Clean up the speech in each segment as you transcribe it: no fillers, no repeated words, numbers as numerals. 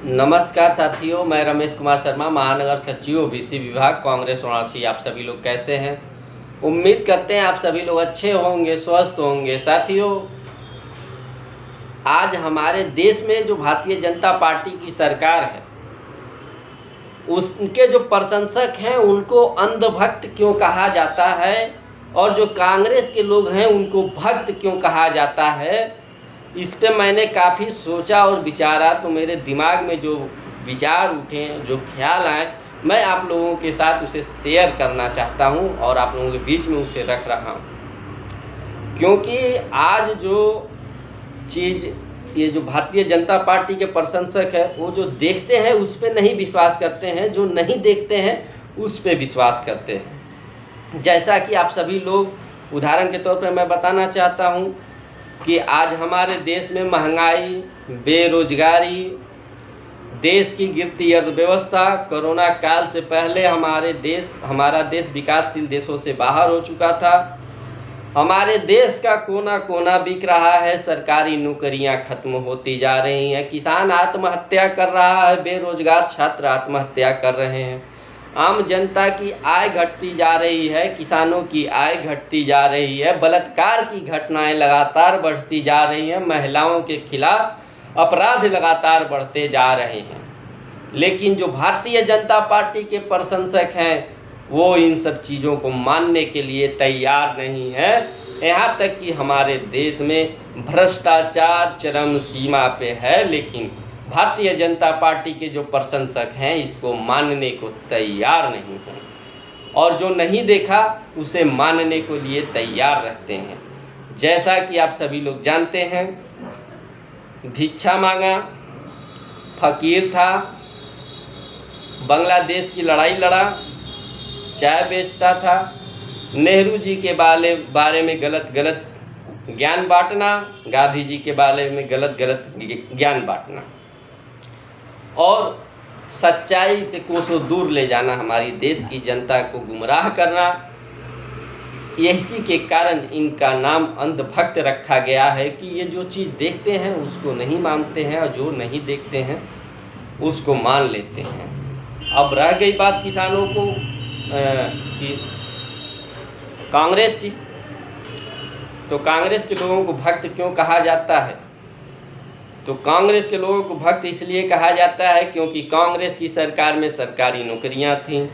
नमस्कार साथियों, मैं रमेश कुमार शर्मा, महानगर सचिव ओबीसी विभाग, कांग्रेस वाराणसी। आप सभी लोग कैसे हैं? उम्मीद करते हैं आप सभी लोग अच्छे होंगे, स्वस्थ होंगे। साथियों, आज हमारे देश में जो भारतीय जनता पार्टी की सरकार है, उसके जो प्रशंसक हैं उनको अंधभक्त क्यों कहा जाता है, और जो कांग्रेस के लोग हैं उनको भक्त क्यों कहा जाता है, इस पर मैंने काफ़ी सोचा और विचारा। तो मेरे दिमाग में जो विचार उठे, जो ख्याल आए, मैं आप लोगों के साथ उसे शेयर करना चाहता हूं और आप लोगों के बीच में उसे रख रहा हूं। क्योंकि आज जो चीज़, ये जो भारतीय जनता पार्टी के प्रशंसक है, वो जो देखते हैं उस पर नहीं विश्वास करते हैं, जो नहीं देखते हैं उस पर विश्वास करते हैं। जैसा कि आप सभी लोग, उदाहरण के तौर पर मैं बताना चाहता हूं कि आज हमारे देश में महंगाई, बेरोजगारी, देश की गिरती अर्थव्यवस्था, कोरोना काल से पहले हमारा देश विकासशील देशों से बाहर हो चुका था। हमारे देश का कोना कोना बिक रहा है, सरकारी नौकरियां खत्म होती जा रही हैं, किसान आत्महत्या कर रहा है, बेरोजगार छात्र आत्महत्या कर रहे हैं, आम जनता की आय घटती जा रही है, किसानों की आय घटती जा रही है, बलात्कार की घटनाएं लगातार बढ़ती जा रही हैं, महिलाओं के खिलाफ अपराध लगातार बढ़ते जा रहे हैं। लेकिन जो भारतीय जनता पार्टी के प्रशंसक हैं, वो इन सब चीज़ों को मानने के लिए तैयार नहीं है। यहाँ तक कि हमारे देश में भ्रष्टाचार चरम सीमा पे है, लेकिन भारतीय जनता पार्टी के जो प्रशंसक हैं इसको मानने को तैयार नहीं हैं, और जो नहीं देखा उसे मानने को लिए तैयार रहते हैं। जैसा कि आप सभी लोग जानते हैं, भिक्षा मांगा, फकीर था, बांग्लादेश की लड़ाई लड़ा, चाय बेचता था, नेहरू जी के बारे में गलत ज्ञान बांटना, गांधी जी के बारे में गलत ज्ञान बांटना और सच्चाई से कोसों दूर ले जाना, हमारी देश की जनता को गुमराह करना। इसी के कारण इनका नाम अंधभक्त रखा गया है कि ये जो चीज़ देखते हैं उसको नहीं मानते हैं, और जो नहीं देखते हैं उसको मान लेते हैं। अब रह गई बात किसानों को कि कांग्रेस की, तो कांग्रेस के लोगों को भक्त क्यों कहा जाता है? तो कांग्रेस के लोगों को भक्त इसलिए कहा जाता है क्योंकि कांग्रेस की सरकार में सरकारी नौकरियां थीं,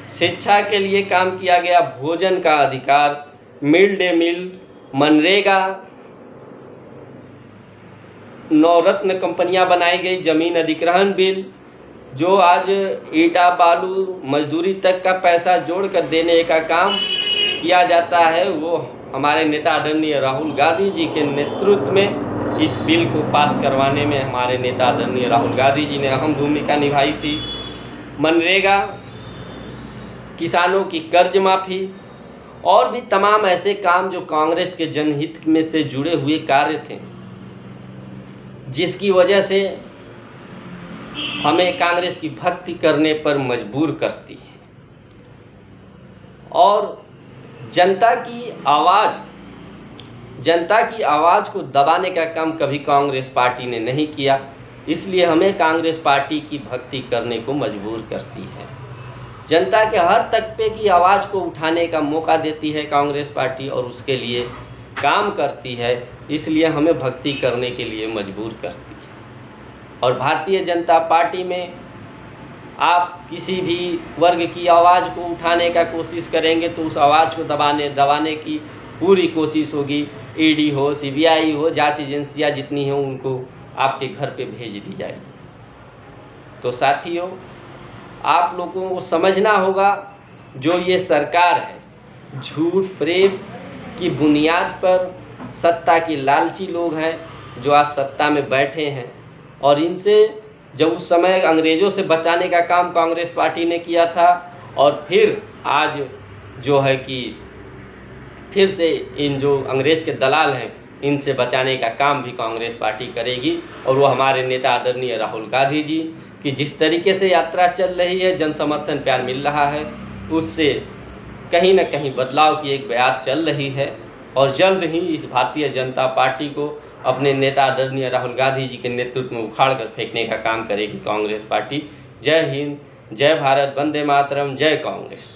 शिक्षा के लिए काम किया गया, भोजन का अधिकार, मिड डे मील, मनरेगा, नवरत्न कंपनियां बनाई गई, जमीन अधिग्रहण बिल, जो आज ईटा बालू मजदूरी तक का पैसा जोड़कर देने का काम किया जाता है, वो हमारे नेता आदरणीय राहुल गांधी जी के नेतृत्व में इस बिल को पास करवाने में हमारे नेता आदरणीय राहुल गांधी जी ने अहम भूमिका निभाई थी। मनरेगा, किसानों की कर्ज माफ़ी और भी तमाम ऐसे काम जो कांग्रेस के जनहित में से जुड़े हुए कार्य थे, जिसकी वजह से हमें कांग्रेस की भक्ति करने पर मजबूर करती है। और जनता की आवाज़ को दबाने का काम कभी कांग्रेस पार्टी ने नहीं किया, इसलिए हमें कांग्रेस पार्टी की भक्ति करने को मजबूर करती है। जनता के हर तबके की आवाज़ को उठाने का मौका देती है कांग्रेस पार्टी, और उसके लिए काम करती है, इसलिए हमें भक्ति करने के लिए मजबूर करती है। और भारतीय जनता पार्टी में आप किसी भी वर्ग की आवाज़ को उठाने का कोशिश करेंगे तो उस आवाज़ को दबाने की पूरी कोशिश होगी। ईडी हो, सीबीआई हो, जांच एजेंसियां जितनी हैं उनको आपके घर पे भेज दी जाएगी। तो साथियों, आप लोगों को समझना होगा, जो ये सरकार है, झूठ प्रेम की बुनियाद पर सत्ता के लालची लोग हैं जो आज सत्ता में बैठे हैं, और इनसे जब उस समय अंग्रेज़ों से बचाने का काम कांग्रेस पार्टी ने किया था, और फिर आज जो है कि फिर से इन जो अंग्रेज़ के दलाल हैं इनसे बचाने का काम भी कांग्रेस पार्टी करेगी। और वो हमारे नेता आदरणीय राहुल गांधी जी की जिस तरीके से यात्रा चल रही है, जन समर्थन प्यार मिल रहा है, उससे कहीं न कहीं बदलाव की एक बयार चल रही है, और जल्द ही इस भारतीय जनता पार्टी को अपने नेता आदरणीय राहुल गांधी जी के नेतृत्व में उखाड़ कर फेंकने का काम करेगी कांग्रेस पार्टी। जय हिंद, जय भारत, वंदे मातरम, जय कांग्रेस।